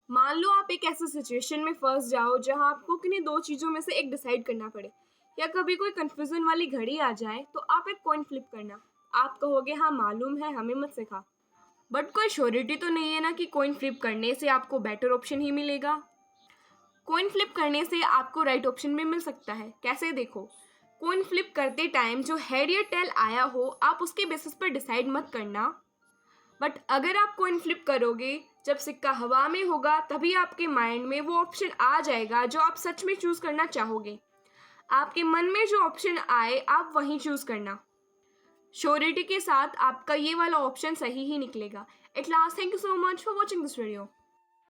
मान लो आप एक ऐसे सिचुएशन में फंस जाओ जहां आपको किन्हीं दो चीज़ों में से एक डिसाइड करना पड़े, या कभी कोई कंफ्यूजन वाली घड़ी आ जाए तो आप एक कॉइन फ्लिप करना। आप कहोगे हाँ मालूम है, हमें मत सिखा। बट कोई श्योरिटी तो नहीं है ना कि कॉइन फ्लिप करने से आपको बेटर ऑप्शन ही मिलेगा। कॉइन फ्लिप करने से आपको राइट ऑप्शन भी मिल सकता है। कैसे, देखो, कॉइन फ्लिप करते टाइम जो हेड या टेल आया हो आप उसके बेसिस पर डिसाइड मत करना। बट अगर आप कॉइन फ्लिप करोगे जब सिक्का हवा में होगा तभी आपके माइंड में वो ऑप्शन आ जाएगा जो आप सच में चूज करना चाहोगे। आपके मन में जो ऑप्शन आए आप वही चूज करना। श्योरिटी के साथ आपका ये वाला ऑप्शन सही ही निकलेगा। At last, thank you so much for watching this video.